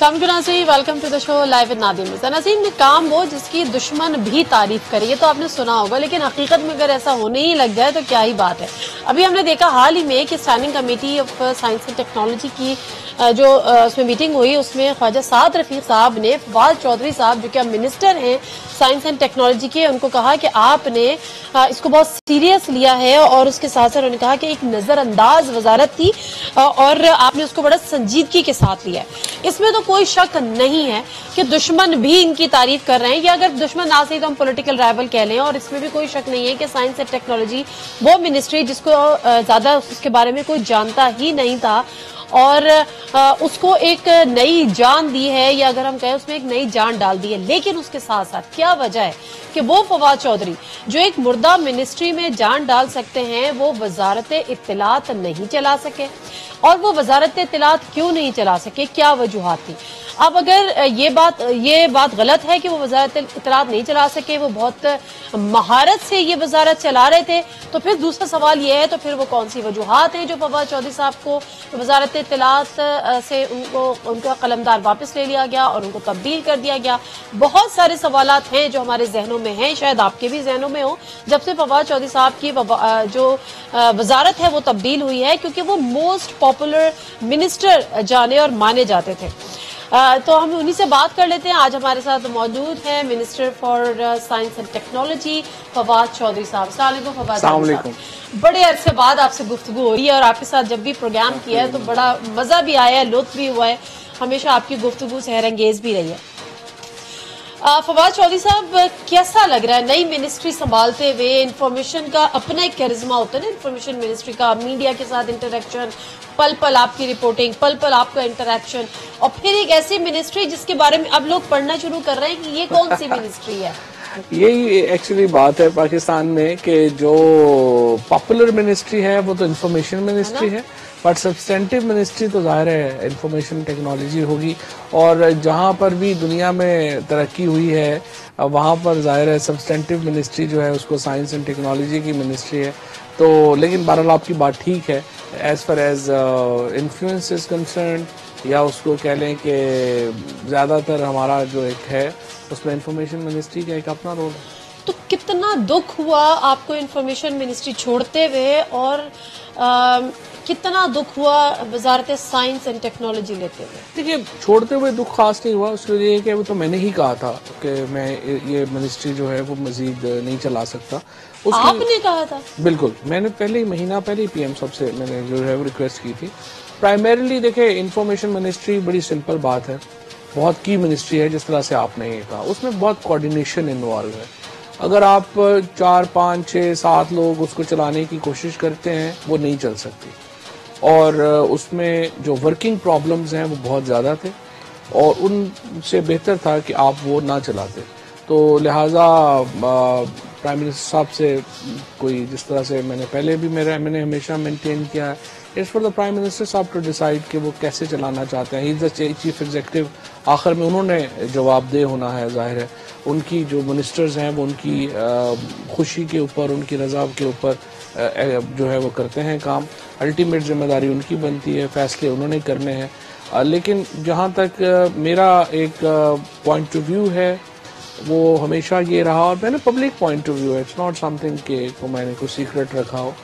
Welcome to the show live with Nadim. Naseem, काम वो जिसकी दुश्मन भी तारीफ करे, ये तो आपने सुना होगा, लेकिन हकीकत में अगर ऐसा होने ही लग जाए तो क्या ही बात है। अभी हमने देखा हाल ही में कि standing committee of science and technology की जो उसमें मीटिंग हुई, उसमें ख्वाजा साद रफीक साहब ने फवाद चौधरी साहब जो कि अब मिनिस्टर हैं साइंस एंड टेक्नोलॉजी के, उनको कहा कि आपने इसको बहुत सीरियस लिया है और उसके साथ साथ उन्होंने कहा कि एक नजरअंदाज वजारत थी और आपने उसको बड़ा संजीदगी के साथ लिया है। इसमें तो कोई शक नहीं है कि दुश्मन भी इनकी तारीफ कर रहे हैं, या अगर दुश्मन ना सही तो हम पॉलिटिकल राइवल कह लें। और इसमें भी कोई शक नहीं है कि साइंस एंड टेक्नोलॉजी वो मिनिस्ट्री जिसको ज्यादा उसके बारे में कोई जानता ही नहीं था और उसको एक नई जान दी है, या अगर हम कहें उसमें एक नई जान डाल दी है। लेकिन उसके साथ साथ क्या वजह है कि वो फवाद चौधरी जो एक मुर्दा मिनिस्ट्री में जान डाल सकते हैं, वो वजारत इत्तलात नहीं चला सके। और वो वजारत इत्तलात क्यों नहीं चला सके, क्या वजूहात थी? अब अगर ये बात गलत है कि वो वजारत इत्तलात नहीं चला सके, वो बहुत महारत से ये वजारत चला रहे थे, तो फिर दूसरा सवाल ये है, तो फिर वो कौन सी वजूहात हैं जो फवाद चौधरी साहब को वजारत इत्तलात से उनका कलमदार वापस ले लिया गया और उनको तब्दील कर दिया गया? बहुत सारे सवालात हैं जो हमारे जहनों में हैं, शायद आपके भी जहनों में हो, जब से फवाद चौधरी साहब की जो वजारत है वो तब्दील हुई है, क्योंकि वो मोस्ट पॉपुलर मिनिस्टर जाने और माने जाते थे। तो हम उन्हीं से बात कर लेते हैं। आज हमारे साथ मौजूद है minister for science and technology Fawad Chaudhry sahab. अस्सलाम वालेकुम फवाद साहब, बड़े अरसे बाद आपसे गुफ्तगू हो रही है और आपके साथ जब भी प्रोग्राम किया है तो बड़ा मजा भी आया है, लुत्फ भी हुआ है, हमेशा आपकी गुफ्तगू सेहर अंगेज भी रही है। फवाद चौधरी साहब, कैसा लग रहा है नई मिनिस्ट्री संभालते हुए? इंफॉर्मेशन का अपना एक कैरिज्मा होता है ना इंफॉर्मेशन मिनिस्ट्री का, मीडिया के साथ इंटरेक्शन, पल पल आपकी रिपोर्टिंग, पल पल आपका इंटरेक्शन, और फिर एक ऐसी मिनिस्ट्री जिसके बारे में अब लोग पढ़ना शुरू कर रहे हैं कि ये कौन सी मिनिस्ट्री है। यही एक्चुअली बात है पाकिस्तान में कि जो पॉपुलर मिनिस्ट्री है वो तो इंफॉर्मेशन मिनिस्ट्री है, बट सब्सटेंटिव मिनिस्ट्री तो जाहिर है इंफॉर्मेशन टेक्नोलॉजी होगी। और जहाँ पर भी दुनिया में तरक्की हुई है वहाँ पर जाहिर है सब्सटेंटिव मिनिस्ट्री जो है उसको साइंस एंड टेक्नोलॉजी की मिनिस्ट्री है। तो लेकिन बहरहाल आपकी बात ठीक है, as far as influence is concerned, या उसको कह लें कि ज़्यादातर हमारा जो एक है उसमें इंफॉर्मेशन मिनिस्ट्री का एक अपना रोल है। तो कितना दुख हुआ आपको इंफॉर्मेशन मिनिस्ट्री छोड़ते हुए, और कितना दुख हुआ वजारत साइंस एंड टेक्नोलॉजी लेते हुए? देखिए, छोड़ते हुए दुख खास नहीं हुआ, उसके लिए कि वो तो मैंने ही कहा था कि मैं ये मिनिस्ट्री जो है वो मजीद नहीं चला सकता। आपने कहा था? बिल्कुल, मैंने महीना पहले पीएम साहब से मैंने जो है वो रिक्वेस्ट की थी। प्राइमरीली देखिए, इंफॉर्मेशन मिनिस्ट्री बड़ी सिंपल बात है, बहुत की मिनिस्ट्री है, जिस तरह से आपने ये कहा, उसमें बहुत कोऑर्डिनेशन इन्वॉल्व है। अगर आप 4, 5, 6, 7 लोग उसको चलाने की कोशिश करते हैं वो नहीं चल सकती, और उसमें जो वर्किंग प्रॉब्लम्स हैं वो बहुत ज़्यादा थे, और उनसे बेहतर था कि आप वो ना चलाते। तो लिहाजा प्राइम मिनिस्टर साहब से कोई, जिस तरह से मैंने पहले भी मैंने हमेशा मेंटेन किया है, it's for the prime minister साहब टू डिसाइड कि वो कैसे चलाना चाहते हैं। He is the chief executive, आखिर में उन्होंने जवाबदेह होना है। जाहिर है उनकी जो मिनिस्टर्स हैं वो उनकी खुशी के ऊपर, उनकी रज़ा के ऊपर जो है वो करते हैं काम। अल्टीमेट जिम्मेदारी उनकी बनती है, फैसले उन्होंने करने हैं। लेकिन जहाँ तक मेरा एक पॉइंट ऑफ व्यू है वो हमेशा ये रहा, और मैंने पब्लिक पॉइंट ऑफ व्यू है, इट्स नॉट समथिंग के को मैंने कोई सीक्रेट रखा हो,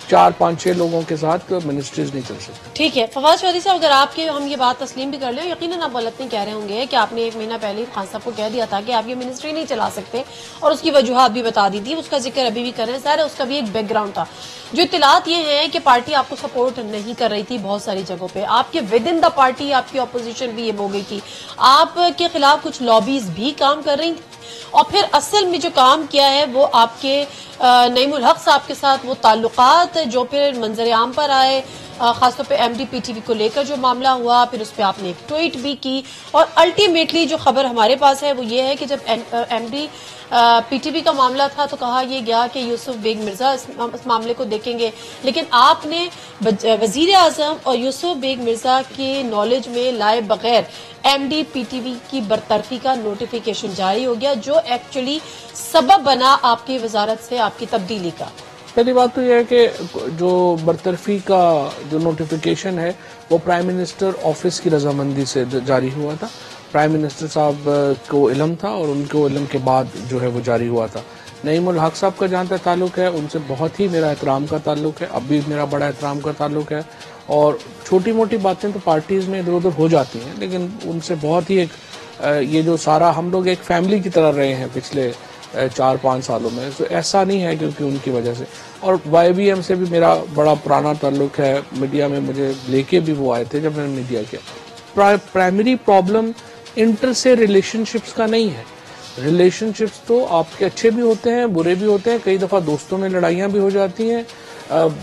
4, 5, 6 लोगों के साथ मिनिस्ट्रीज नहीं चल सकती। ठीक है फवाद चौधरी साहब, अगर आपके हम ये बात तस्लीम भी कर लें, यकीनन आप गलत नहीं कह रहे होंगे कि आपने 1 महीना पहले खान साहब को कह दिया था कि आप ये मिनिस्ट्री नहीं चला सकते, और उसकी वजूहात भी बता दी थी, उसका जिक्र अभी भी कर रहे हैं। सारे उसका भी एक बैकग्राउंड था। जो इत्तलात ये है कि पार्टी आपको सपोर्ट नहीं कर रही थी बहुत सारी जगहों पे, आपके विद इन द पार्टी आपकी अपोजिशन भी ये हो गई थी, आपके खिलाफ कुछ लॉबीज भी काम कर रही थी, और फिर असल में जो काम किया है वो आपके नईमुल हक साहब के साथ वो ताल्लुकात जो फिर मंजर आम पर आए, खासतौर पे एमडी पीटीवी को लेकर जो मामला हुआ, फिर उस पर आपने एक ट्वीट भी की, और अल्टीमेटली जो खबर हमारे पास है वो ये है कि जब एमडी पीटीवी का मामला था तो कहा यह गया कि यूसुफ बेग मिर्जा इस मामले को देखेंगे, लेकिन आपने वजीर आजम और यूसुफ बेग मिर्जा के नॉलेज में लाए बगैर एमडी पीटीवी की बरतरफी का नोटिफिकेशन जारी हो गया, जो एक्चुअली सबब बना आपकी वजारत से आपकी तब्दीली का। पहली बात तो यह है कि जो बरतरफी का जो नोटिफिकेशन है वो प्राइम मिनिस्टर ऑफिस की रजामंदी से जारी हुआ था। प्राइम मिनिस्टर साहब को इल्म था और उनको इल्म के बाद जो है वो जारी हुआ था। नईमुल हक साहब का जहाँ तक ताल्लुक है उनसे बहुत ही मेरा एहतराम का ताल्लुक है, अब भी मेरा बड़ा एहतराम का ताल्लुक है। और छोटी मोटी बातें तो पार्टीज़ में इधर उधर हो जाती हैं, लेकिन उनसे बहुत ही एक ये जो सारा हम लोग एक फैमिली की तरह रहे हैं पिछले 4-5 सालों में, तो ऐसा नहीं है क्योंकि उनकी वजह से। और YBM से भी मेरा बड़ा पुराना ताल्लुक है, मीडिया में मुझे लेके भी वो आए थे जब मैंने मीडिया किया। प्राइमरी प्रॉब्लम इंटर से रिलेशनशिप्स का नहीं है। रिलेशनशिप्स तो आपके अच्छे भी होते हैं, बुरे भी होते हैं, कई दफ़ा दोस्तों में लड़ाइयाँ भी हो जाती हैं,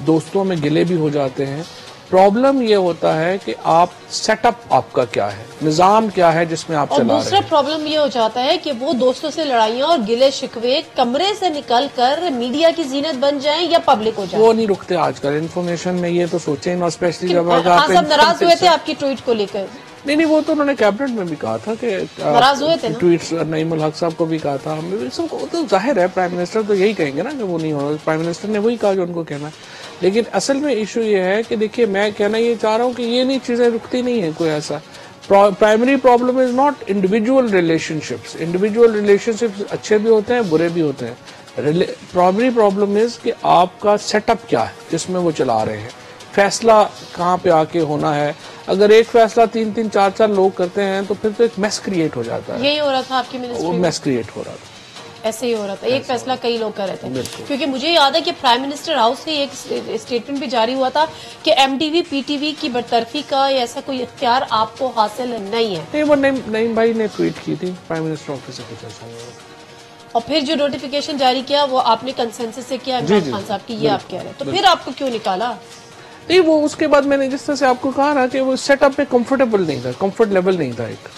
दोस्तों में गिले भी हो जाते हैं। प्रॉब्लम ये होता है कि आप सेटअप आपका क्या है, निजाम क्या है जिसमें आप चला रहे हैं। और दूसरा प्रॉब्लम ये हो जाता है कि वो दोस्तों से लड़ाइयाँ और गिले शिकवे कमरे से निकलकर मीडिया की जीनत बन जाएं या पब्लिक हो जाए, वो नहीं रुकते आजकल इन्फॉर्मेशन में। ये तो सोचे ना, स्पेशली जब आप नाराज हुए थे आपकी ट्वीट को लेकर। नहीं, वो तो उन्होंने कैबिनेट में भी कहा था कि नाराज हुए थे ना? ट्वीट्स नईमुल हक साहब को भी कहा था, हमें भी सबको। तो जाहिर है प्राइम मिनिस्टर तो यही कहेंगे ना कि वो नहीं होना। प्राइम मिनिस्टर ने वही कहा जो उनको कहना है। लेकिन असल में इशू ये है कि देखिए, मैं कहना ये चाह रहा हूँ कि ये नहीं चीजें रुकती नहीं है कोई ऐसा। Primary problem is not individual relationships. Individual relationships अच्छे भी होते हैं, बुरे भी होते हैं। प्राइमरी प्रॉब्लम इज कि आपका सेटअप क्या है जिसमें वो चला रहे हैं, फैसला कहाँ पे आके होना है। अगर एक फैसला 3-3, 4-4 लोग करते हैं तो फिर तो एक मेस क्रिएट हो जाता है। यही हो रहा था आपकी मिनिस्ट्री वो में? मेस क्रिएट हो रहा था, ऐसे ही हो रहा था। एक फैसला कई लोग कर रहे थे। क्योंकि मुझे याद है कि प्राइम मिनिस्टर हाउस से एक स्टेटमेंट भी जारी हुआ था कि MTV PTV की बरतरफी का ऐसा कोई इख्तियार आपको हासिल नहीं है। नहीं, वो नईम भाई ने ट्वीट की थी, प्राइम मिनिस्टर ऑफिस से कुछ ऐसा हुआ। और फिर जो नोटिफिकेशन जारी किया वो आपने कंसेंसस से किया इमरान खान साहब की, ये आप कह रहे हैं। तो फिर आपको क्यों निकाला? नहीं, वो उसके बाद मैंने जिस तरह से आपको कहा ना कि वो सेटअप पे कंफर्टेबल नहीं था, कंफर्ट लेवल नहीं था एक।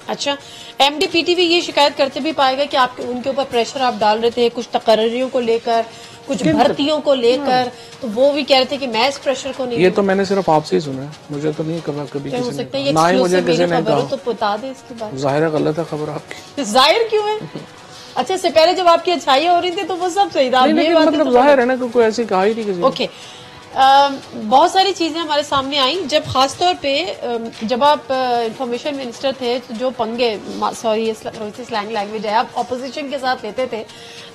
अच्छा, MD PTV ये शिकायत करते भी पाएगा कि आपके उनके ऊपर प्रेशर आप डाल रहे थे कुछ तकर्रियों को लेकर, कुछ भर्तियों को लेकर, तो वो भी कह रहे थे कि मैं इस प्रेशर को नहीं। ये तो मैंने सिर्फ आपसे ही सुना है, मुझे तो नहीं कभी किसी हो सकता है ने, ना ही मुझे किसी ने कहा। तो बता दे इसके बाद। जाहिर गलत है खबर आपकी। जाहिर क्यों है? अच्छा, इससे पहले जब आपकी अच्छाइयाँ हो रही थी तो वो सब सही था। मतलब जाहिर है ना, कोई ऐसी कहा ही नहीं किसी ने। ओके, बहुत सारी चीजें हमारे सामने आई जब खासतौर पे जब आप इंफॉर्मेशन मिनिस्टर थे, तो जो पंगे, सॉरी स्लैंग लैंग्वेज है, आप ऑपोजिशन के साथ लेते थे,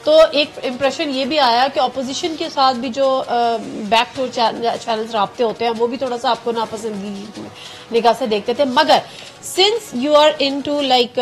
तो एक इम्प्रेशन ये भी आया कि ऑपोजिशन के साथ भी जो बैकडोर चैनल्स राब्ते होते हैं वो भी थोड़ा सा आपको नापसंदगी निगाह से देखते थे। मगर since you are into like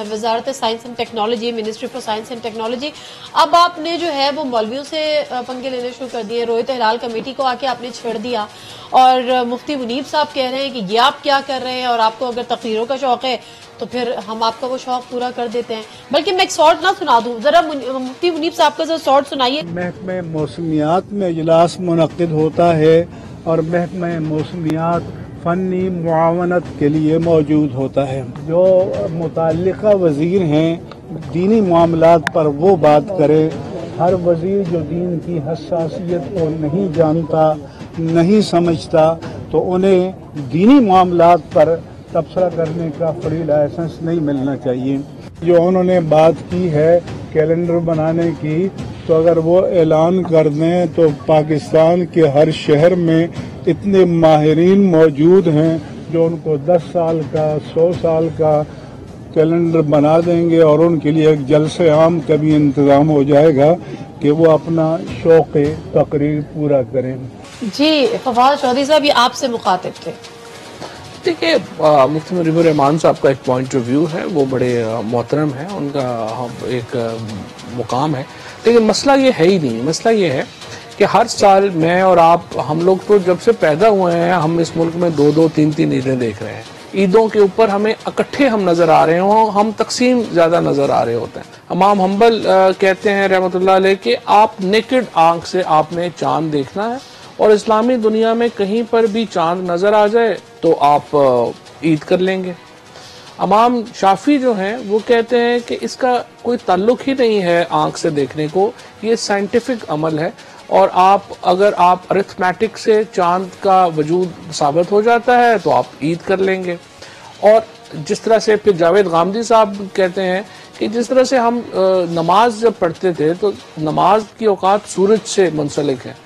वजारत science and technology, ministry for science and technology, अब आपने जो है वो मौलवियों से पंगे लेने शुरू कर दिए। रोहित हिलाल कमेटी को आके आपने छेड़ दिया और मुफ्ती मुनीब साहब कह रहे हैं कि ये आप क्या कर रहे हैं, और आपको अगर तकरीरों का शौक है तो फिर हम आपका वो शौक पूरा कर देते हैं। बल्कि मैं एक शॉर्ट ना सुना दूं, जरा मुफ्ती मुनीब साहब का जो शॉर्ट सुनाइए। महकमे मौसमियात में इजलास मुनक्किद होता है और महकमे मौसमियात फ़नी मुआवनत के लिए मौजूद होता है। जो मुतल्लिका वज़ीर हैं दीनी मामलात पर वो बात करे। हर वज़ीर जो दीन की हसासियत को नहीं जानता, नहीं समझता, तो उन्हें दीनी मामलात पर तबसरा करने का फ्री लाइसेंस नहीं मिलना चाहिए। जो उन्होंने बात की है कैलेंडर बनाने की, तो अगर वो ऐलान कर दें तो पाकिस्तान के हर शहर में इतने माहिरीन मौजूद हैं जो उनको 10 साल का, 100 साल का कैलेंडर बना देंगे और उनके लिए एक जलसे आम का भी इंतज़ाम हो जाएगा कि वो अपना शौक़ तकरीर पूरा करें। जी, फवाद चौधरी साहब ये आपसे मुखातिब थे। देखिए, मुफ्ती मुजीबुर रहमान साहब का एक पॉइंट ऑफ व्यू है, वो बड़े मोहतरम है, उनका एक मुकाम है। लेकिन मसला ये है ही नहीं। मसला ये है कि हर साल मैं और आप, हम लोग तो जब से पैदा हुए हैं हम इस मुल्क में 2-2, 3-3 ईदें देख रहे हैं। ईदों के ऊपर हमें इकट्ठे हम नजर आ रहे हों, हम तकसीम ज्यादा नजर आ रहे होते हैं। इमाम हम्बल कहते हैं रहमतुल्लाह अलैह कि आप नेकेड आंख से आपने चांद देखना है, और इस्लामी दुनिया में कहीं पर भी चांद नजर आ जाए तो आप ईद कर लेंगे। इमाम शाफी जो हैं वो कहते हैं कि इसका कोई ताल्लुक ही नहीं है आंख से देखने को, ये साइंटिफिक अमल है, और अगर आप अरिथमेटिक से चांद का वजूद साबित हो जाता है तो आप ईद कर लेंगे। और जिस तरह से फिर जावेद गामदी साहब कहते हैं कि जिस तरह से हम नमाज जब पढ़ते थे तो नमाज की औकात सूरज से मुंसलिक है,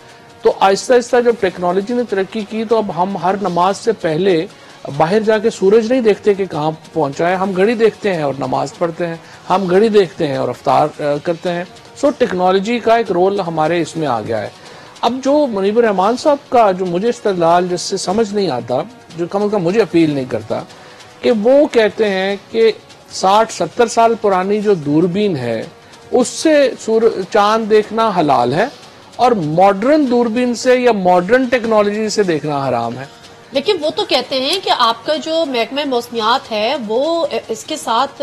तो आहिस्ता आहिस्ता जब टेक्नोलॉजी ने तरक्की की तो अब हम हर नमाज से पहले बाहर जाके सूरज नहीं देखते कि कहाँ पहुंचा है, हम घड़ी देखते हैं और नमाज पढ़ते हैं, हम घड़ी देखते हैं और अफ्तार करते हैं। सो टेक्नोलॉजी का एक रोल हमारे इसमें आ गया है। अब जो मुनीबुर रहमान साहब का जो मुझे इस्तेदलाल जिससे समझ नहीं आता, जो कम से कम मुझे अपील नहीं करता, कि वो कहते हैं कि 60-70 साल पुरानी जो दूरबीन है उससे चांद देखना हलाल है और मॉडर्न दूरबीन से या मॉडर्न टेक्नोलॉजी से देखना हराम है। लेकिन वो तो कहते हैं कि आपका जो महकमा मौसमियात है वो इसके साथ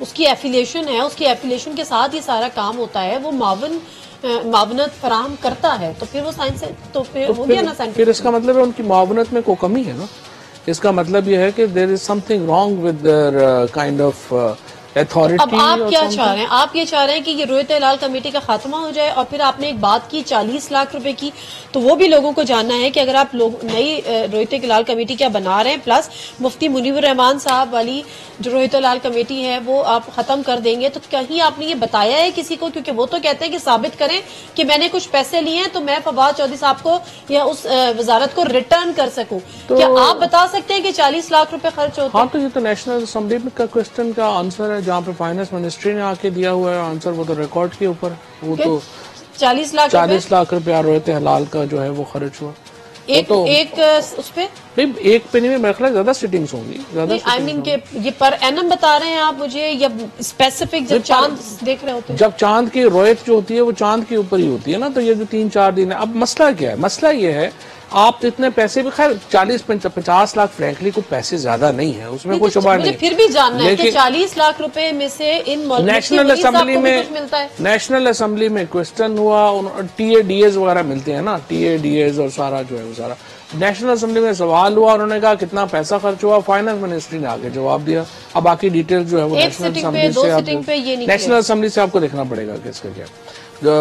उसकी एफिलिएशन है, उसकी एफिलिएशन के साथ ये सारा काम होता है, वो मावनत फराहम करता है, तो फिर वो साइंस है, तो फिर हो गया ना साइंस। फिर इसका मतलब है उनकी मावनत में कोई कमी है ना। इसका मतलब यह है कि there is something wrong with their kind of authority. अब आप क्या चाह रहे हैं? आप ये चाह रहे हैं कि ये रोयत हिलाल कमेटी का खात्मा हो जाए? और फिर आपने एक बात की 40 लाख रुपए की, तो वो भी लोगों को जानना है कि अगर आप लोग नई रोयत हिलाल कमेटी क्या बना रहे हैं, प्लस मुफ्ती मुनीबुर रहमान साहब वाली जो रोयत हिलाल कमेटी है वो आप खत्म कर देंगे, तो कहीं आपने ये बताया है किसी को? क्योंकि वो तो कहते हैं कि साबित करें कि मैंने कुछ पैसे लिए हैं तो मैं फवाद चौधरी साहब को या उस वजारत को रिटर्न कर सकूं। तो क्या आप बता सकते हैं कि 40 लाख रुपए खर्च होते हैं? हाँ, तो ये तो नेशनल असेंबली का क्वेश्चन का आंसर है, जहाँ पे फाइनेंस मिनिस्ट्री ने आके दिया हुआ है आंसर, वो तो रिकॉर्ड के ऊपर। वो तो 40 लाख रुपया रोयत हलाल का जो है वो खर्च हुआ। एक तो एक उस पे नहीं, एक पेनी में मेरे ख्याल ज्यादा सिटिंग्स होंगी, ज्यादा। आई मीन के ये पर एनम बता रहे हैं आप मुझे, या स्पेसिफिक जब चांद देख रहे होते हैं? जब चांद की रोयत जो होती है वो चांद के ऊपर ही होती है ना, तो ये जो 3-4 दिन है। अब मसला क्या है? मसला ये है आप इतने पैसे भी, खैर 40-50 लाख फ्रैंकली को पैसे ज्यादा नहीं है, उसमें कोई शुबा नहीं। फिर भी जानना है कि 40 लाख रुपए में से इन नेशनल असेंबली में क्वेश्चन हुआ, TADS वगैरह मिलते हैं ना, TADS और सारा जो है वो सारा नेशनल असेंबली में सवाल हुआ, उन्होंने कहा कितना पैसा खर्च हुआ, फाइनेंस मिनिस्ट्री ने आगे जवाब दिया। अब बाकी डिटेल जो है वो नेशनल असेंबली से आपको देखना पड़ेगा किसका क्या,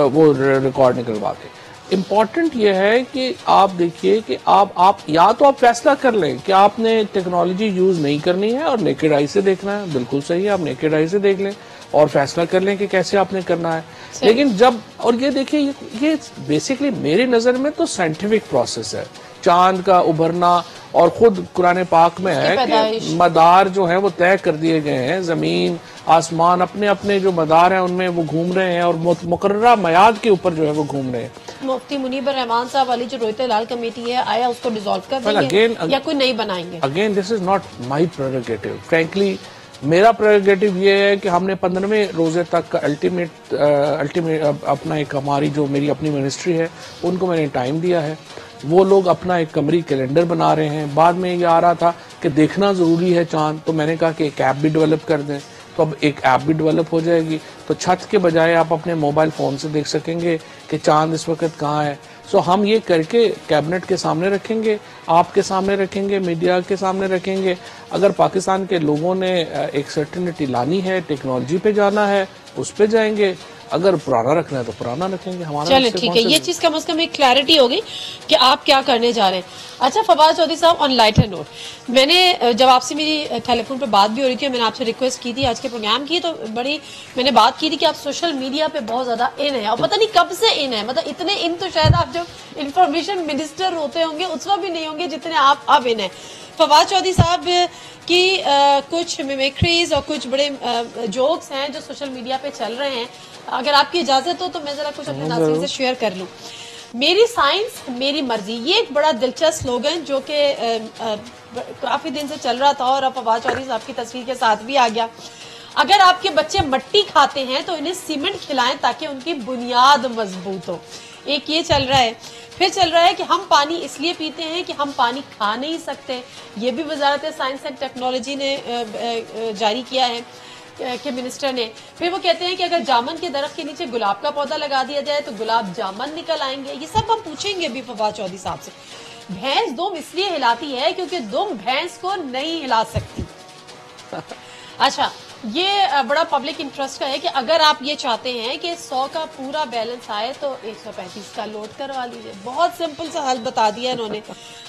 वो रिकॉर्ड निकलवा के। इम्पॉर्टेंट ये है कि आप देखिए कि आप या तो आप फैसला कर लें कि आपने टेक्नोलॉजी यूज नहीं करनी है और नेकेड आई से देखना है, बिल्कुल सही है, आप नेकेड आई से देख लें और फैसला कर लें कि कैसे आपने करना है। लेकिन जब, और ये देखिए ये बेसिकली मेरी नजर में तो साइंटिफिक प्रोसेस है, चांद का उभरना, और खुद कुरान पाक में है कि मदार जो है वो तय कर दिए गए हैं, जमीन आसमान अपने अपने जो मदार हैं उनमें वो घूम रहे हैं और मुकर्ररा मयाद के ऊपर जो है वो घूम रहे हैं। मुफ्ती मुनीबुर रहमान साहब वाली जो रोयत हिलाल कमेटी है, आया उसको डिसॉल्व कर देंगे या कोई नई बनाएंगे? Again this is not my prerogative, frankly मेरा प्रेरोगेटिव ये है कि हमने 15वें रोजे तक का अल्टीमेट अपना एक, हमारी जो मेरी अपनी मिनिस्ट्री है उनको मैंने टाइम दिया है, वो लोग अपना एक कमरी कैलेंडर बना रहे हैं। बाद में ये आ रहा था कि देखना जरूरी है चांद, तो मैंने कहा कि एक ऐप भी डेवलप कर दें, तो अब एक ऐप भी डेवलप हो जाएगी, तो छत के बजाय आप अपने मोबाइल फोन से देख सकेंगे कि चांद इस वक्त कहाँ है। सो हम ये करके कैबिनेट के सामने रखेंगे, आपके सामने रखेंगे, मीडिया के सामने रखेंगे। अगर पाकिस्तान के लोगों ने एक सर्टेनिटी लानी है, टेक्नोलॉजी पे जाना है, उस पे जाएंगे, अगर पुराना रखना है तो पुराना रखेंगे। हमारा चलिए ठीक है, ये चीज कम से कम एक क्लैरिटी हो गई कि आप क्या करने जा रहे हैं। अच्छा फवाद चौधरी साहब, ऑन लाइटर नोट, मैंने जब आपसे मेरी टेलीफोन पर बात भी हो रही थी, मैंने आपसे रिक्वेस्ट की थी आज के प्रोग्राम की, तो बड़ी मैंने बात की थी कि आप सोशल मीडिया पे बहुत ज्यादा इन है, और पता नहीं कब से इन है, मतलब इतने इन तो शायद आप जब इंफॉर्मेशन मिनिस्टर होते होंगे उस वक्त भी नहीं होंगे जितने आप अब इन है। फवाद चौधरी साहब की कुछ मिमिक्रीज और कुछ बड़े जोक्स हैं जो सोशल मीडिया पे चल रहे हैं, अगर आपकी इजाजत हो तो मैं जरा कुछ अपने नाज़रीन से शेयर कर लूं। मेरी साइंस मेरी मर्जी, ये एक बड़ा दिलचस्प स्लोगन जो कि काफी दिन से चल रहा था और अब फवाद चौधरी साहब की तस्वीर के साथ भी आ गया। अगर आपके बच्चे मट्टी खाते हैं तो इन्हें सीमेंट खिलाएं ताकि उनकी बुनियाद मजबूत हो, एक ये चल रहा है। फिर चल रहा है कि हम पानी इसलिए पीते हैं कि हम पानी खा नहीं सकते, ये भी वजारत साइंस एंड टेक्नोलॉजी ने जारी किया है कि मिनिस्टर ने। फिर वो कहते हैं कि अगर जामन के दरख्त के नीचे गुलाब का पौधा लगा दिया जाए तो गुलाब जामन निकल आएंगे। ये सब हम पूछेंगे भी फवाद चौधरी साहब से। भैंस दुम इसलिए हिलाती है क्योंकि दुम भैंस को नहीं हिला सकती। अच्छा, ये बड़ा पब्लिक इंटरेस्ट का है कि अगर आप ये चाहते हैं कि 100 का पूरा बैलेंस आए तो 135 का लोड करवा लीजिए। बहुत सिंपल सा हल बता दिया इन्होंने।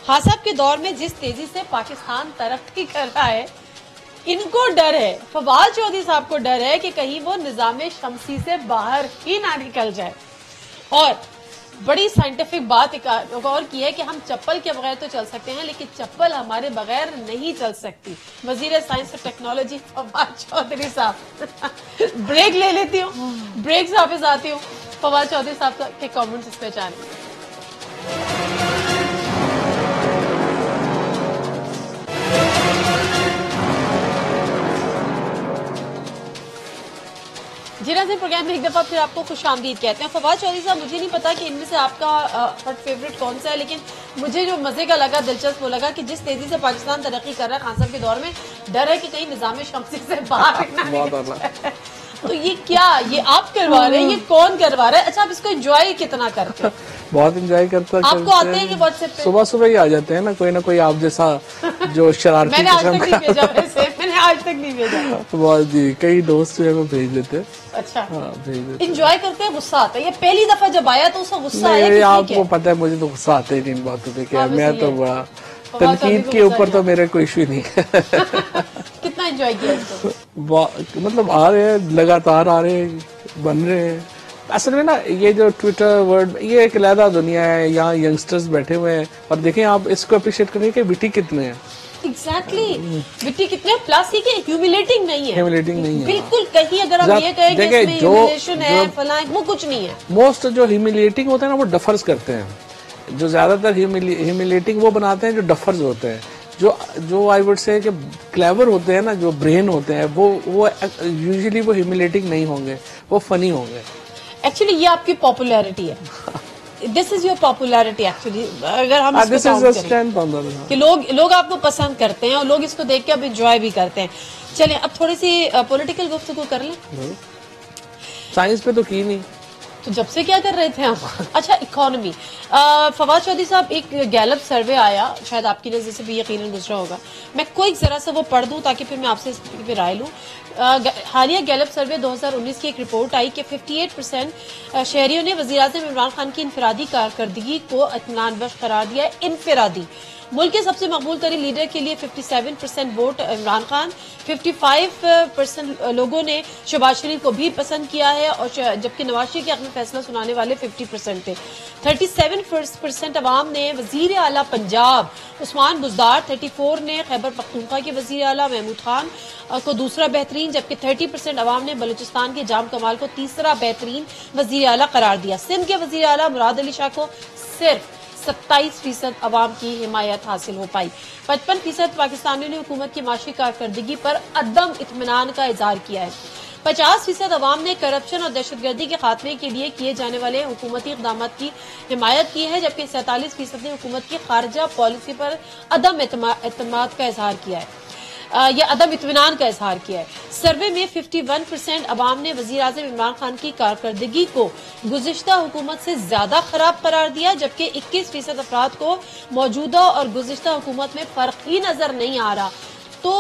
हाँ साहब के दौर में जिस तेजी से पाकिस्तान तरक्की कर रहा है, इनको डर है, फवाद चौधरी साहब को डर है कि कहीं वो निजाम शमसी से बाहर ही ना निकल जाए। और बड़ी साइंटिफिक बात एक और की है कि हम चप्पल के बगैर तो चल सकते हैं, लेकिन चप्पल हमारे बगैर नहीं चल सकती। वजीर साइंस और टेक्नोलॉजी फवाद चौधरी साहब ब्रेक ले लेती हूँ, ब्रेक से वापस आती हूँ। फवाद चौधरी साहब के कमेंट्स इस पे जानेंगे। जी नाज़रीन, प्रोग्राम में एक दफा फिर आपको खुशामदीद कहते हैं। फवाद चौधरी साहब, मुझे नहीं पता कि इनमें से आपका हॉट फेवरेट कौन सा है, लेकिन मुझे जो मजे का लगा, दिलचस्प वो लगा कि जिस तेजी से पाकिस्तान तरक्की कर रहा है खान साहब के दौर में, डर है कि कहीं निजाम शमसी से बाहर ना। तो ये क्या, ये आप करवा रहे हैं, ये कौन करवा रहा है? अच्छा, आप इसको एंजॉय कितना करते हैं? बहुत एंजॉय करता है। आपको आते हैं कि व्हाट्सएप पे सुबह सुबह ही आ जाते हैं ना कोई आप जैसा जो शरारती मैंने आज तक नहीं भेजा, वैसे मैंने आज तक नहीं भेजा। बहुत जी, कई दोस्त जो है वो भेज देते हैं। अच्छा, हाँ, भेज देते। एंजॉय करते हैं, गुस्सा आता है? ये पहली दफा जब आया तो उसका गुस्सा आया? नहीं, आपको पता है मुझे तो गुस्सा आता ही नहीं बातों पे। क्या मैं तो बड़ा तनकीद के ऊपर तो मेरा कोई इशू नहीं है। कितना एंजॉय किया इसको? मतलब आ रहे हैं, लगातार आ रहे हैं, बन रहे हैं। असल में ना ये जो ट्विटर वर्ड, ये एक अलग दुनिया है। यहाँ यंगस्टर्स बैठे हुए हैं और देखें आप इसको अप्रिशिएट करें कि विटी कितने हैं। एग्जैक्टली, विटी कितने, प्लस ही के ह्यूमिलेटिंग नहीं है, ह्यूमिलेटिंग नहीं है बिल्कुल। कहीं अगर आप ये कहें कि इसमें ह्यूमिलेशन है, फलां, वो कुछ नहीं है। मोस्ट जो ह्यूमिलेटिंग होते हैं ना वो डफर्स करते हैं। जो ज्यादातर ह्यूमिलेटिंग वो बनाते हैं जो डफर्स होते हैं। जो आई वुड से कि क्लेवर होते हैं ना, जो ब्रेन होते हैं, वो यूजुअली वो ह्यूमिलेटिंग नहीं होंगे, वो फनी होंगे। एक्चुअली ये आपकी पॉपुलैरिटी है। This is your popularity actually. अगर हम this is a strength on the कि लोग आपको पसंद करते हैं और लोग इसको देख के अब एंजॉय भी करते हैं। चलें अब थोड़ी सी पॉलिटिकल गुफ्तगू कर लें। साइंस पे तो की नहीं, तो जब से क्या कर रहे थे हम? अच्छा, इकोनॉमी। फवाद चौधरी साहब, एक गैलप सर्वे आया, शायद आपकी नजर से भी यकीनन गुजरा होगा। मैं कोई जरा सा वो पढ़ दूं ताकि फिर मैं आपसे इस पे राय लूं। हालिया गैलप सर्वे 2019 की एक रिपोर्ट आई कि 58% शहरियों ने वज़ीर-ए-आज़म इमरान खान की इनफरादी कारकर्दगी को इत्मीनान बख्श करार दिया है। इनफरादी। मुल्क के सबसे मकबूल तरीन लीडर के लिए 57% वोट इमरान खान, 55% लोगों ने शहबाज शरीफ को भी पसंद किया है, और जबकि नवाज शरीफ के हक में फैसला सुनाने वाले 50% थे। 37% अवाम ने वजीर आला पंजाब उस्मान बुज़दार, 34 ने खैबर पख्तूनख्वा के वजीर आला महमूद खान को दूसरा बेहतरीन, जबकि 30% अवाम ने बलूचिस्तान के जाम कमाल को तीसरा बेहतरीन वजीर आला करार दिया। सिंध के वजीर आला मुराद अली शाह को सिर्फ 27% अवाम की हिमायत हासिल हो पाई। 55% पाकिस्तानियों ने हुकूमत की माशी कारकर्दगी पर अदम इत्मीनान का इजहार किया है। 50% अवाम ने करप्शन और दहशतगर्दी के खात्मे के लिए किए जाने वाले हुकूमती इक़दाम की हिमायत की है, जबकि 47% ने हुकूमत की खारजा पॉलिसी पर अदम एतमाद का इजहार किया है, या अदम इत्मीनान का इजहार किया है। सर्वे में 51% अवाम ने वज़ीर-ए-आज़म इमरान खान की कारकर्दगी को गुज़िश्ता हुकूमत से ज्यादा खराब करार दिया, जबकि 21% अफराद को मौजूदा और गुज़िश्ता हुकूमत में फर्क ही नजर नहीं आ रहा। तो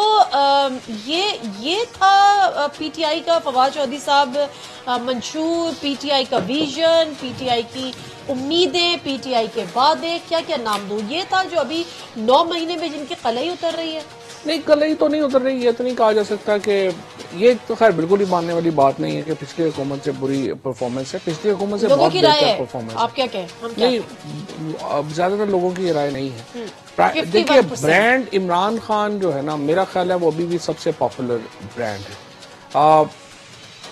ये था पीटीआई का, फवाद चौधरी साहब मंशूर, पीटीआई का विजन, पीटीआई की उम्मीदें, पीटीआई के वादे, क्या क्या नाम दूं, ये था जो अभी 9 महीने में जिनकी कलई उतर रही है। नहीं, कलई तो नहीं उतर रही है, तो नहीं कहा जा सकता कि ये तो खैर बिल्कुल ही मानने वाली बात नहीं है कि पिछली हुकूमत से बुरी परफॉर्मेंस है। पिछली हुकूमत से बहुत बेहतर परफॉर्मेंस। आप क्या कहें? नहीं, ज्यादातर लोगों की राय नहीं है। देखिए, ब्रांड इमरान खान जो है ना, मेरा ख्याल है वो अभी भी सबसे पॉपुलर ब्रांड है।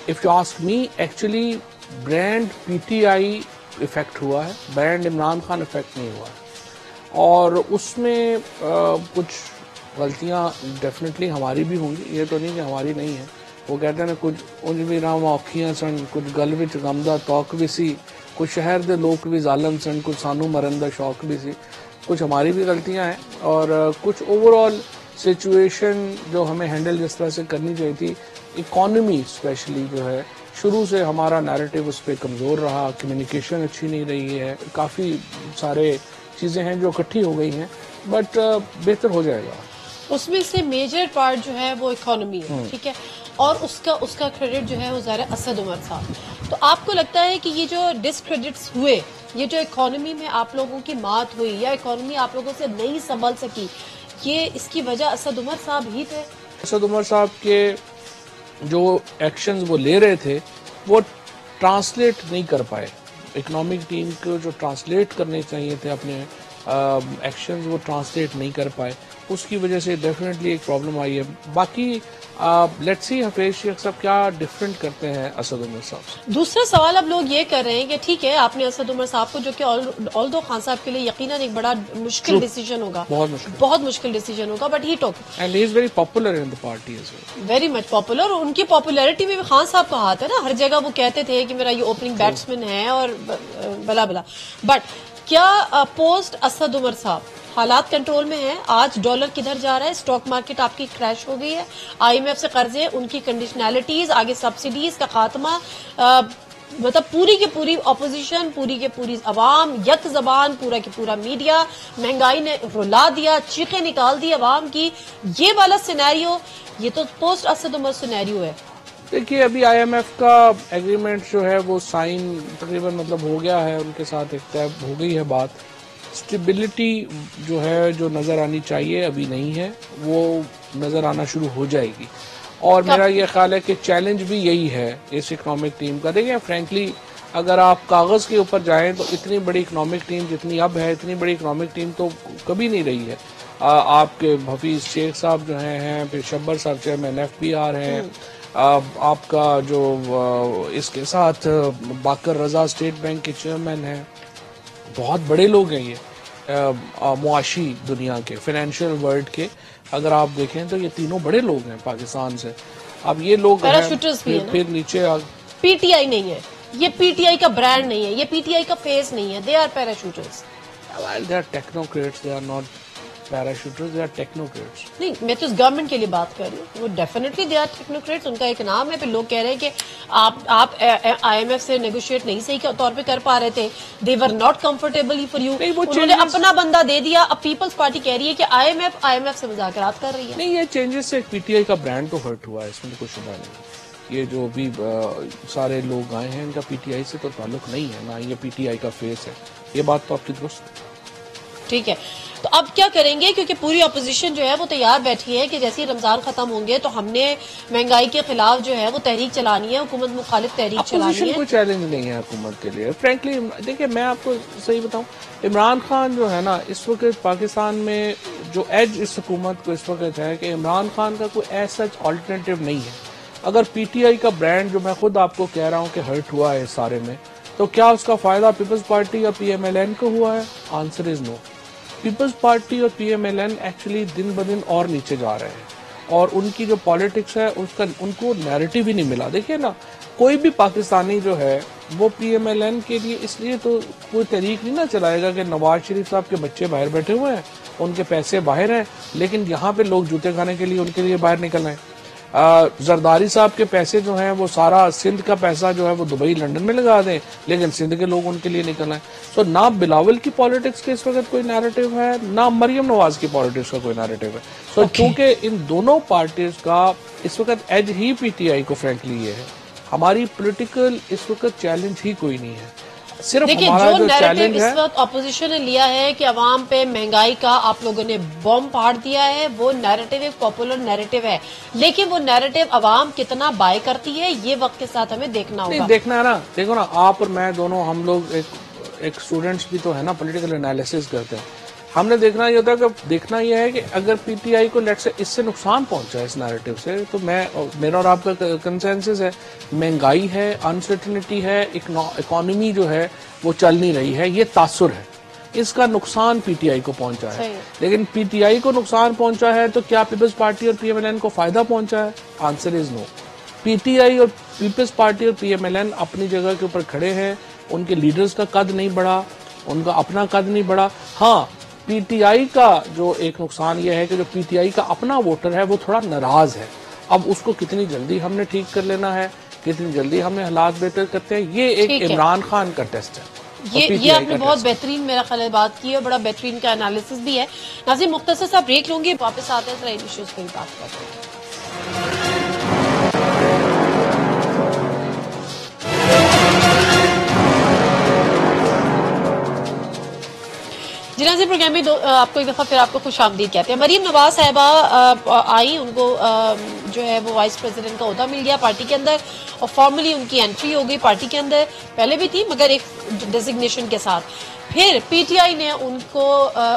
If you ask me, actually brand PTI effect हुआ है, ब्रांड इमरान खान इफेक्ट नहीं हुआ है। और उसमें कुछ गलतियां डेफिनेटली हमारी भी होंगी, ये तो नहीं कि हमारी नहीं है। वो कहते हैं ना, कुछ उंज भी राम औखियां सन, कुछ गल विच गमदा तौक भी सी, कुछ शहर दे लोग भी जालम सन, कुछ सानू मरन दा शौक भी सी। कुछ हमारी भी गलतियां हैं और कुछ ओवरऑल सिचुएशन जो हमें हैंडल जिस तरह से करनी चाहिए थी, इकोनॉमी स्पेशली जो है, शुरू से हमारा नैरेटिव उस पर कमज़ोर रहा, कम्युनिकेशन अच्छी नहीं रही है, काफ़ी सारे चीज़ें हैं जो इकट्ठी हो गई हैं, बट बेहतर हो जाएगा। उसमें से मेजर पार्ट जो है वो इकोनॉमी है, ठीक है, और उसका क्रेडिट जो है वो ज़ाहिर असद उमर साहब। तो आपको लगता है कि ये जो डिसक्रेडिट्स हुए, ये जो इकोनॉमी में आप लोगों की मात हुई या इकोनॉमी आप लोगों से नहीं संभल सकी, ये इसकी वजह असद उमर साहब ही थे? असद उमर साहब के जो एक्शंस वो ले रहे थे वो ट्रांसलेट नहीं कर पाए। इकोनॉमिक टीम को जो ट्रांसलेट करने चाहिए थे अपने एक्शंस वो ट्रांसलेट नहीं कर पाए, उसकी वजह से डेफिनेटली एक प्रॉब्लम आई है। बाकी लेट्स सी हफीज शेख साहब क्या डिफरेंट करते हैं असद उमर साहब से। दूसरा सवाल अब लोग ये कर रहे हैं कि ठीक है आपने असद उमर साहब को, जो कि ऑल्दो खान साहब के लिए यकीनन एक बड़ा मुश्किल डिसीजन होगा, बहुत मुश्किल डिसीजन होगा, but he took and he is very popular in the party as well, very much popular. और उनकी पॉपुलैरिटी में भी खान साहब का हाथ है ना, हर जगह वो कहते थे कि मेरा ये ओपनिंग बैट्समैन है और बला बला। बट क्या पोस्ट असद उमर साहब हालात कंट्रोल में है? आज डॉलर किधर जा रहा है, स्टॉक मार्केट आपकी क्रैश हो गई है, IMF से कर्जे, उनकी कंडीशनैलिटीज, आगे सब्सिडीज का खात्मा, मतलब पूरी की पूरी ऑपोजिशन, पूरी के पूरी अवाम यक जबान, पूरा की पूरा मीडिया, महंगाई ने रुला दिया, चीखें निकाल दी अवाम की। ये वाला सिनेरियो, ये तो पोस्ट असद उमर सिनेरियो है। देखिए अभी IMF का एग्रीमेंट जो है वो साइन तकरीबन मतलब हो गया है, उनके साथ एक तय हो गई है बात। स्टेबिलिटी जो है जो नजर आनी चाहिए अभी नहीं है, वो नजर आना शुरू हो जाएगी। और मेरा ये ख्याल है कि चैलेंज भी यही है इस इकोनॉमिक टीम का। देखिए फ्रैंकली अगर आप कागज के ऊपर जाएं तो इतनी बड़ी इकोनॉमिक टीम जितनी अब है, इतनी बड़ी इकोनॉमिक टीम तो कभी नहीं रही है। आपके हफीज शेख साहब जो हैं, फिर शब्बर साहब चेयरमैन FBR हैं, आपका जो इसके साथ बाकर रजा स्टेट बैंक के चेयरमैन हैं, बहुत बड़े लोग हैं ये मुआशी दुनिया के, फाइनेंशियल वर्ल्ड के। अगर आप देखें तो ये तीनों बड़े लोग हैं पाकिस्तान से। अब ये लोग हैं, फिर नीचे PTI नहीं है, ये PTI का ब्रांड नहीं है, ये PTI का फेस नहीं है, they are parachuters. They are technocrats, they are not parachuters, they are technocrats. नहीं, मैं तो इस गवर्नमेंट के लिए बात कर रही हूँ, वो डेफिनेटली दे आर टेक्नोक्रेट्स, उनका एक नाम है। फिर लोग कह रहे हैं कि आप IMF से नेगोशिएट नहीं सही के तौर पे कर पा रहे थे, they were not comfortable for you, उन्होंने अपना बंदा दे दिया। अब पीपल्स पार्टी कह रही है कि IMF से मुज़ाकरात कर रही है। नहीं, ये चेंजेस से PTI का ब्रांड तो हर्ट हुआ है, इसमें तो कोई शुबा नहीं। ये जो भी सारे लोग आए हैं इनका PTI से तो ताल्लुक नहीं है, ना ये PTI का फेस है, ये बात तो आपकी दुरुस्त। ठीक है, तो अब क्या करेंगे? क्योंकि पूरी अपोजिशन जो है वो तैयार बैठी है कि जैसे ही रमजान खत्म होंगे तो हमने महंगाई के खिलाफ जो है वो तहरीक चलानी है, हुकूमत मुखालिफ तहरीक चलानी है। कोई चैलेंज नहीं है हुकूमत के लिए फ्रैंकली। देखिए मैं आपको सही बताऊं, इमरान खान जो है ना इस वक्त पाकिस्तान में जो एज इस हुकूमत को इस वक्त है कि इमरान खान का कोई ऐसा ऑल्टरनेटिव नहीं है। अगर PTI का ब्रांड जो मैं खुद आपको कह रहा हूँ कि हर्ट हुआ है इस सारे में, तो क्या उसका फायदा पीपल्स पार्टी और PMLN को हुआ है? Answer is no. Peoples party और PMLN एक्चुअली दिन ब दिन और नीचे जा रहे हैं और उनकी जो पॉलिटिक्स है उसका उनको नैरेटिव ही नहीं मिला। देखिए ना, कोई भी पाकिस्तानी जो है वो PMLN के लिए इसलिए तो कोई तहरीक नहीं ना चलाएगा कि नवाज शरीफ साहब के बच्चे बाहर बैठे हुए हैं, उनके पैसे बाहर हैं, लेकिन यहाँ पे लोग जूते खाने के लिए उनके लिए बाहर निकल आए। जरदारी साहब के पैसे जो हैं वो सारा सिंध का पैसा जो है वो दुबई लंदन में लगा दें, लेकिन सिंध के लोग उनके लिए निकल आए। तो ना बिलावल की पॉलिटिक्स के इस वक्त कोई नैरेटिव है, ना मरियम नवाज की पॉलिटिक्स का कोई नैरेटिव है। तो क्योंकि इन दोनों पार्टीज का इस वक्त एज ही PTI को फ्रैंकली ये है, हमारी पॉलिटिकल इस वक्त चैलेंज ही कोई नहीं है। सिर्फ देखिए जो नैरेटिव इस वक्त ऑपोजिशन ने लिया है कि अवाम पे महंगाई का आप लोगों ने बॉम्ब फाड़ दिया है, वो नैरेटिव एक पॉपुलर नैरेटिव है, लेकिन वो नैरेटिव अवाम कितना बाय करती है ये वक्त के साथ हमें देखना होगा। देखना है ना, देखो ना, आप और मैं दोनों हम लोग एक स्टूडेंट्स भी तो है ना, पॉलिटिकल एनालिसिस करते हैं। हमने देखना ये होता है कि देखना यह है कि अगर PTI को लेट से इससे नुकसान पहुंचा है इस नैरेटिव से, तो मेरा और आपका कंसेंसस है महंगाई है, अनसर्टेनिटी है, इकोनॉमी जो है वो चल नहीं रही है, ये तासुर है, इसका नुकसान PTI को पहुंचा है। लेकिन PTI को नुकसान पहुंचा है तो क्या पीपल्स पार्टी और PMLN को फायदा पहुंचा है? Answer is no. PTI और पीपल्स पार्टी और PMLN अपनी जगह के ऊपर खड़े हैं, उनके लीडर्स का कद नहीं बढ़ा, उनका अपना कद नहीं बढ़ा। हाँ, PTI का जो एक नुकसान यह है कि जो PTI का अपना वोटर है वो थोड़ा नाराज है। अब उसको कितनी जल्दी हमने ठीक कर लेना है, कितनी जल्दी हमने हालात बेहतर करते हैं, ये एक इमरान खान का टेस्ट है। ये आपने बहुत बेहतरीन मेरा ख्याल है बात की है, बड़ा बेहतरीन का एनालिसिस भी है। नाज़रीन मुख्तसर सा ब्रेक लूंगी, वापस आते हैं, इन इश्यूज पे बात करते हैं। जी नाज़रीन, प्रोग्राम में आपको एक दफा फिर आपको खुश आमदीद कहते हैं। मरीम नवाज साहिबा आई, उनको जो है वो वाइस प्रेसिडेंट का ओहदा मिल गया पार्टी के अंदर और फॉर्मली उनकी एंट्री हो गई पार्टी के अंदर। पहले भी थी मगर एक डेजिग्नेशन के साथ। फिर पीटीआई ने उनको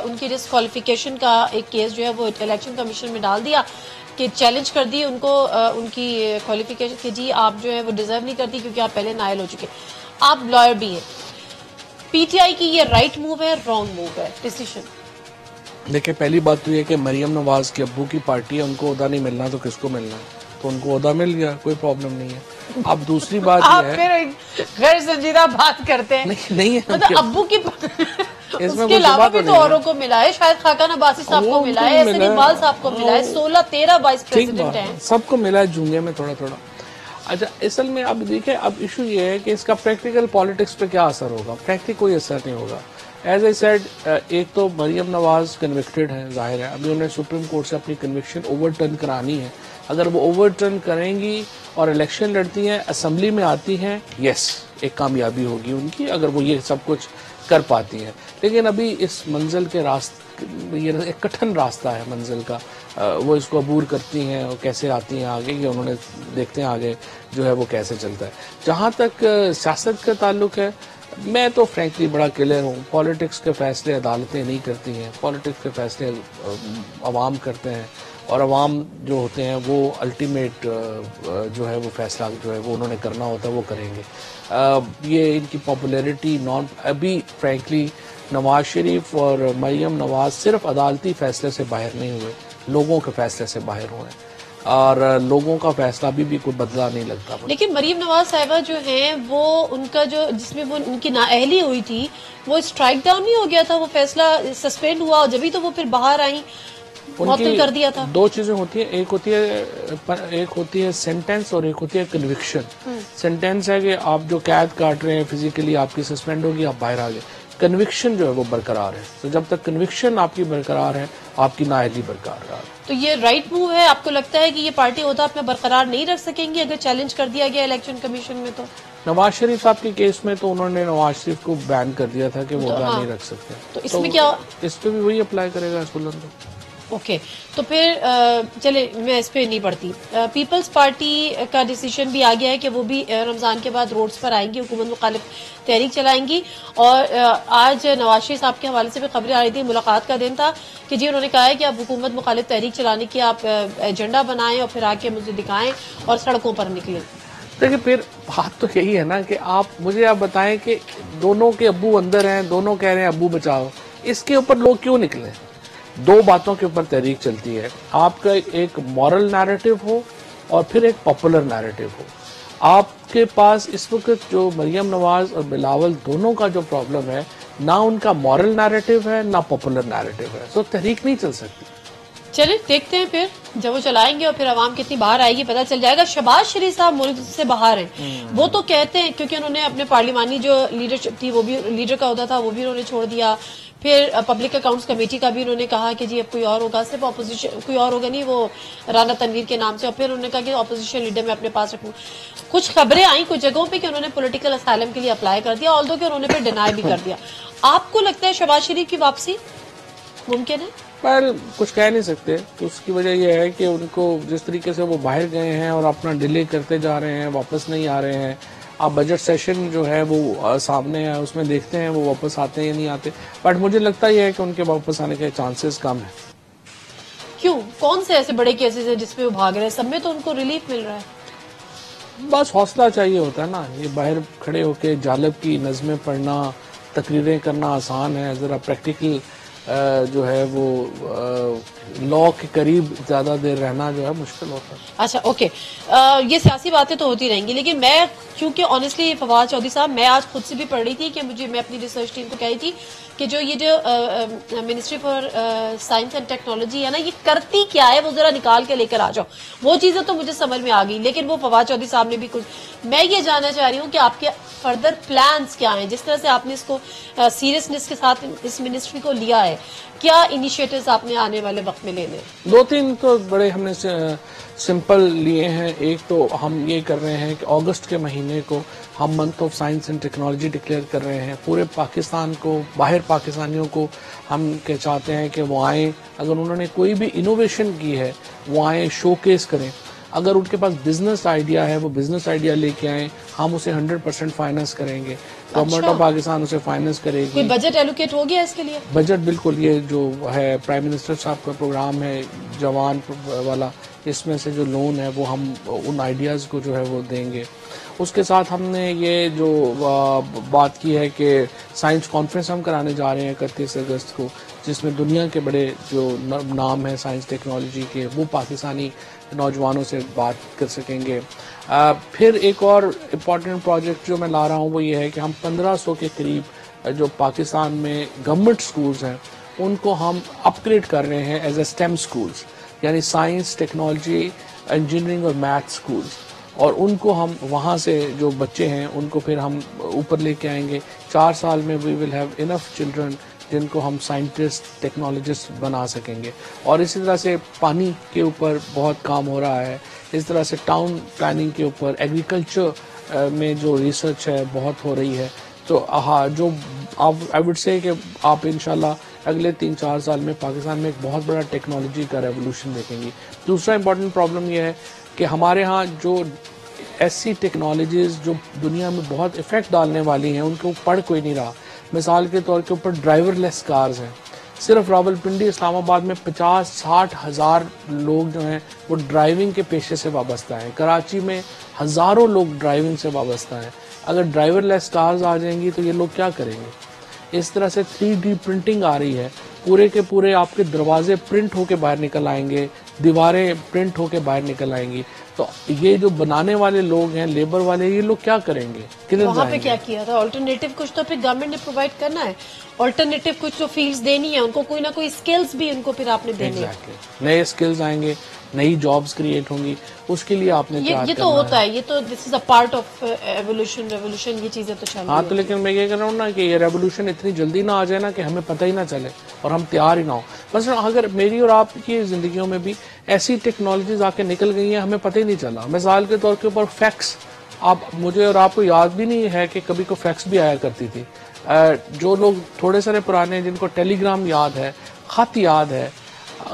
उनकी डिस्क्वालिफिकेशन का एक केस जो है वो इलेक्शन कमीशन में डाल दिया कि चैलेंज कर दी उनको उनकी क्वालिफिकेशन कि जी आप जो है वो डिजर्व नहीं करती क्योंकि आप पहले नायल हो चुके, आप लॉयर भी हैं। पीटीआई की ये राइट मूव है, रॉन्ग मूव है डिसीजन? देखिए, पहली बात तो ये कि मरियम नवाज के अब्बू की पार्टी है, उनको ओहदा नहीं मिलना तो किसको मिलना है, तो उनको ओहदा मिल गया, कोई प्रॉब्लम नहीं है। अब दूसरी बात आप ये फिर गैर संजीदा बात करते हैं। नहीं है मतलब अब्बू की उसके अलावा भी तो औरों को मिला है, शायद खाकान अब्बासी साहब को मिला है, एहसन इकबाल साहब को मिला है, 16-13 वाइस प्रेसिडेंट हैं, सबको मिला है जूंगे में थोड़ा थोड़ा। अच्छा, असल में अब देखिए, अब इशू ये है कि इसका प्रैक्टिकल पॉलिटिक्स पे क्या असर होगा। प्रैक्टिकल कोई असर नहीं होगा। एज आई सेड, एक तो मरियम नवाज कन्विक्टेड है, जाहिर है अभी उन्हें सुप्रीम कोर्ट से अपनी कन्विक्शन ओवरटर्न करानी है। अगर वो ओवरटर्न करेंगी और इलेक्शन लड़ती हैं, असेंबली में आती हैं, यस, एक कामयाबी होगी उनकी अगर वो ये सब कुछ कर पाती हैं। लेकिन अभी इस मंजिल के रास्ते, ये एक कठिन रास्ता है मंजिल का, वो इसको अबूर करती हैं और कैसे आती हैं आगे, ये उन्होंने देखते हैं आगे जो है वो कैसे चलता है। जहाँ तक सियासत का ताल्लुक है, मैं तो फ्रैंकली बड़ा क्लियर हूँ, पॉलिटिक्स के फैसले अदालतें नहीं करती हैं, पॉलिटिक्स के फैसले अवाम करते हैं और अवाम जो होते हैं वो अल्टीमेट जो है वो फैसला जो है वो उन्होंने करना होता है वो करेंगे। ये इनकी पॉपुलैरिटी नॉन, अभी फ्रैंकली नवाज शरीफ और मरियम नवाज सिर्फ अदालती फैसले से बाहर नहीं हुए, लोगों के फैसले से बाहर हुए और लोगों का फैसला भी कोई बदला नहीं लगता। लेकिन मरियम नवाज साहिबा जो हैं वो उनका जो जिसमें वो उनकी नाअहली हुई थी वो स्ट्राइक डाउन नहीं हो गया था, वो फैसला सस्पेंड हुआ और जब तो वो फिर बाहर आई, मुअत्तल कर दिया था। दो चीजें होती है, एक होती है सेंटेंस और एक होती है कन्विक्शन। सेंटेंस है कि आप जो कैद काट रहे हैं फिजिकली आपकी सस्पेंड होगी, आप बाहर आ गए। कन्विक्शन जो है वो बरकरार है, तो जब तक कन्विक्शन आपकी बरकरार है आपकी नाअहली बरकरार है। तो ये राइट मूव है? आपको लगता है कि ये पार्टी ओहदा अपना बरकरार नहीं रख सकेंगी अगर चैलेंज कर दिया गया इलेक्शन कमीशन में? तो नवाज शरीफ साहब के केस में तो उन्होंने नवाज शरीफ को बैन कर दिया था कि वो ओहदा नहीं रख सकते, तो इसमें क्या, इस पे भी वही अप्लाई करेगा सुलन को। ओके, तो फिर चले मैं इस पे नहीं पढ़ती। पीपल्स पार्टी का डिसीजन भी आ गया है कि वो भी रमजान के बाद रोड्स पर आएंगी, हुकूमत मुखालिफ तहरीक चलाएंगी। और आज नवाज शरीफ साहब के हवाले से भी खबरें आ रही थी, मुलाकात का दिन था कि जी उन्होंने कहा है कि आप हुकूमत मुखालिफ तहरीक चलाने की आप एजेंडा बनाएं और फिर आके मुझे दिखाएं और सड़कों पर निकलें। देखिए, फिर बात तो यही है ना कि आप बताएं कि दोनों के अब्बू अंदर हैं, दोनों कह रहे हैं अब्बू बचाओ, इसके ऊपर लोग क्यों निकले? दो बातों के ऊपर तहरीक चलती है, आपका एक मॉरल नैरेटिव हो और फिर एक पॉपुलर नैरेटिव हो। आपके पास इस वक्त जो मरियम नवाज और बिलावल दोनों का जो प्रॉब्लम है, ना उनका मॉरल नैरेटिव है ना पॉपुलर नैरेटिव है, तो तहरीक नहीं चल सकती। चलिए देखते हैं फिर जब वो चलाएंगे और फिर आवाम कितनी बाहर आएगी पता चल जाएगा। शहबाज शरीफ साहब मुल्क से बाहर हैं, वो तो कहते हैं क्योंकि उन्होंने अपने पार्लिमानी जो लीडरशिप थी वो भी, लीडर का होता था वो भी उन्होंने छोड़ दिया। फिर पब्लिक अकाउंट्स कमेटी का भी उन्होंने कहा कि जी अब कोई और होगा, सिर्फ ऑपोजिशन कोई और होगा नहीं, वो राना तनवीर के नाम से। और फिर उन्होंने कहा कि ऑपोजिशन लीडर मैं अपने पास रखूं। कुछ खबरें आई कुछ जगहों पे कि उन्होंने पॉलिटिकल असाइलम के लिए अप्लाई कर दिया, ऑल्दो कि उन्होंने फिर डिनाई भी कर दिया। आपको लगता है शहबाज शरीफ की वापसी मुमकिन है? पर कुछ कह नहीं सकते, तो उसकी वजह यह है कि उनको जिस तरीके से वो बाहर गए हैं और अपना डिले करते जा रहे हैं, वापस नहीं आ रहे हैं। अब बजट सेशन जो है वो सामने है, उसमें देखते हैं वो वापस आते हैं या नहीं आते, बट मुझे लगता यह है कि उनके वापस आने के चांसेस कम है। क्यों? कौन से ऐसे बड़े केसेस हैं जिसपे वो भाग रहे हैं? सब में तो उनको रिलीफ मिल रहा है। बस हौसला चाहिए होता है ना, ये बाहर खड़े होके जालब की नज़में पढ़ना, तकरीरें करना आसान है, जरा प्रैक्टिकल जो है वो लॉ के करीब ज्यादा देर रहना जो है मुश्किल होता है। अच्छा, ओके, ये सियासी बातें तो होती रहेंगी, लेकिन मैं क्योंकि ऑनेस्टली फवाद चौधरी साहब, मैं आज खुद से भी पढ़ रही थी कि मैं अपनी रिसर्च टीम को कह रही थी कि जो ये जो ministry for science and technology है ना, ये करती क्या है वो जरा निकाल के लेकर आ जाओ। वो चीजें तो मुझे समझ में आ गई, लेकिन वो फवाद चौधरी साहब ने भी कुछ, मैं ये जानना चाह रही हूँ कि आपके फर्दर प्लान्स क्या हैं, जिस तरह से आपने इसको सीरियसनेस के साथ इस मिनिस्ट्री को लिया है, है, क्या इनिशिएटिव्स आपने आने वाले वक्त में लेने? 2-3 तो बड़े हमने सिंपल लिए हैं। एक तो हम ये कर रहे हैं कि अगस्त के महीने को हम month of science and technology declare कर रहे हैं। पूरे पाकिस्तान को, बाहर पाकिस्तानियों को हम चाहते हैं कि वो आएँ, अगर उन्होंने कोई भी इनोवेशन की है वो आएँ, शोकेस करें। अगर उनके पास बिजनेस आइडिया है वो बिजनेस आइडिया लेके आए, हम उसे 100% फाइनेंस करेंगे। गवर्नमेंट ऑफ पाकिस्तान उसे फाइनेंस करेगी। कोई बजट एलोकेट हो गया इसके लिए? बजट बिल्कुल, ये जो है प्राइम मिनिस्टर साहब का प्रोग्राम है जवान वाला, इसमें से जो लोन है वो हम उन आइडियाज को जो है वो देंगे। उसके साथ हमने ये जो बात की है कि साइंस कॉन्फ्रेंस हम कराने जा रहे हैं 31 अगस्त को, जिसमें दुनिया के बड़े जो नाम है साइंस टेक्नोलॉजी के, वो पाकिस्तानी नौजवानों से बात कर सकेंगे। फिर एक और इम्पॉर्टेंट प्रोजेक्ट जो मैं ला रहा हूँ वो ये है कि हम 1500 के करीब जो पाकिस्तान में गवर्नमेंट स्कूल्स हैं उनको हम अपग्रेड कर रहे हैं एज ए स्टेम स्कूल्स, यानी साइंस, टेक्नोलॉजी, इंजीनियरिंग और मैथ स्कूल्स, और उनको हम वहाँ से जो बच्चे हैं उनको फिर हम ऊपर लेके आएंगे। 4 साल में we will have enough children जिनको हम साइंटिस्ट, टेक्नोलॉजिस्ट बना सकेंगे। और इसी तरह से पानी के ऊपर बहुत काम हो रहा है, इस तरह से टाउन प्लानिंग के ऊपर, एग्रीकल्चर में जो रिसर्च है बहुत हो रही है। तो हाँ, जो आप आई वुड से कि आप इंशाल्लाह अगले 3-4 साल में पाकिस्तान में एक बहुत बड़ा टेक्नोलॉजी का रेवोल्यूशन देखेंगे। दूसरा इंपॉर्टेंट प्रॉब्लम यह है कि हमारे यहाँ जो ऐसी टेक्नोलॉजीज जो दुनिया में बहुत इफेक्ट डालने वाली हैं उनको पढ़ कोई नहीं रहा। मिसाल के तौर के ऊपर ड्राइवरलेस कार्स हैं। सिर्फ रावलपिंडी, इस्लामाबाद में 50-60 हज़ार लोग जो हैं वो ड्राइविंग के पेशे से वाबस्ता हैं। कराची में हज़ारों लोग ड्राइविंग से वाबस्ता हैं। अगर ड्राइवरलेस कार्स आ जाएंगी तो ये लोग क्या करेंगे? इस तरह से 3D प्रिंटिंग आ रही है, पूरे के पूरे आपके दरवाजे प्रिंट होके बाहर निकल आएंगे, दीवारें प्रिंट होके बाहर निकल आएंगी। तो ये जो बनाने वाले लोग हैं, लेबर वाले, ये लोग क्या करेंगे? किधर वहाँ पे जाएंगे? क्या किया था? ऑल्टरनेटिव कुछ तो फिर गवर्नमेंट ने प्रोवाइड करना है, ऑल्टरनेटिव कुछ तो फील्ड्स देनी है उनको, कोई ना कोई स्किल्स भी उनको फिर आपने देने हैं। नए स्किल्स आएंगे, नई जॉब्स क्रिएट होंगी, उसके लिए आपने ये तो होता है, ये तो this is a part of evolution, revolution, ये चीजें तो चल रही हाँ। तो लेकिन मैं ये कह रहा हूँ ना कि ये रेवोल्यूशन इतनी जल्दी ना आ जाए ना कि हमें पता ही ना चले और हम तैयार ही ना हो। बस अगर मेरी और आपकी जिंदगियों में भी ऐसी टेक्नोलॉजीज आके निकल गई हैं, हमें पता ही नहीं चला। मिसाल के तौर के ऊपर फैक्स, आप मुझे और आपको याद भी नहीं है कि कभी को फैक्स भी आया करती थी। जो लोग थोड़े सारे पुराने, जिनको टेलीग्राम याद है, खत याद है,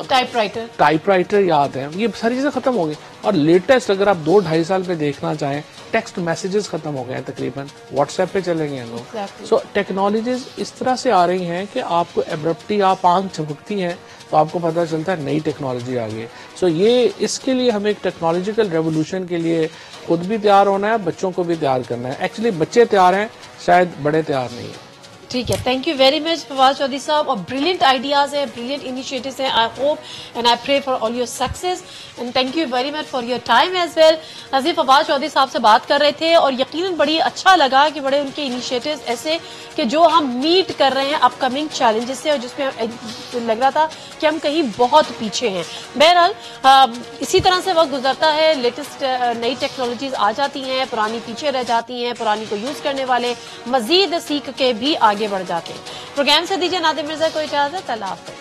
टाइपराइटर याद है, ये सारी चीजें खत्म हो गई। और लेटेस्ट अगर आप 2-2.5 साल पे देखना चाहें, टेक्स्ट मैसेजेस खत्म हो गए हैं, तकरीबन व्हाट्सएप पे चले गए हैं लोग। सो टेक्नोलॉजीज इस तरह से आ रही हैं कि आपको एब्रप्टली आप आंख झपकती हैं तो आपको पता चलता है नई टेक्नोलॉजी आ गई। सो ये इसके लिए हमें एक टेक्नोलॉजिकल रेवोल्यूशन के लिए खुद भी तैयार होना है, बच्चों को भी तैयार करना है। एक्चुअली बच्चे तैयार हैं, शायद बड़े तैयार नहीं है। ठीक है, thank you very much Fawad Chaudhry sahab. और ब्रिलियंट आइडियाज है, ब्रिलियंट इनिशिएटिव्स हैं। I hope and I pray for all your success and thank you very much for your time as well. नाज़रीन, फवाद चौधरी साहब से बात कर रहे थे और यकीनन बड़ी अच्छा लगा कि बड़े उनके इनिशिएटिव्स ऐसे कि जो हम मीट कर रहे हैं अपकमिंग चैलेंजेस से, और जिसमें लग रहा था कि हम कहीं बहुत पीछे हैं। बहरहाल इसी तरह से वक्त गुजरता है, लेटेस्ट नई टेक्नोलॉजीज आ जाती हैं, पुरानी पीछे रह जाती हैं, पुरानी को यूज करने वाले मजीद सीख के भी आगे बढ़ जाते हैं। प्रोग्राम से दीजिए नादिर मिर्जा को इजाजत। अल्लाह हाफ़िज़।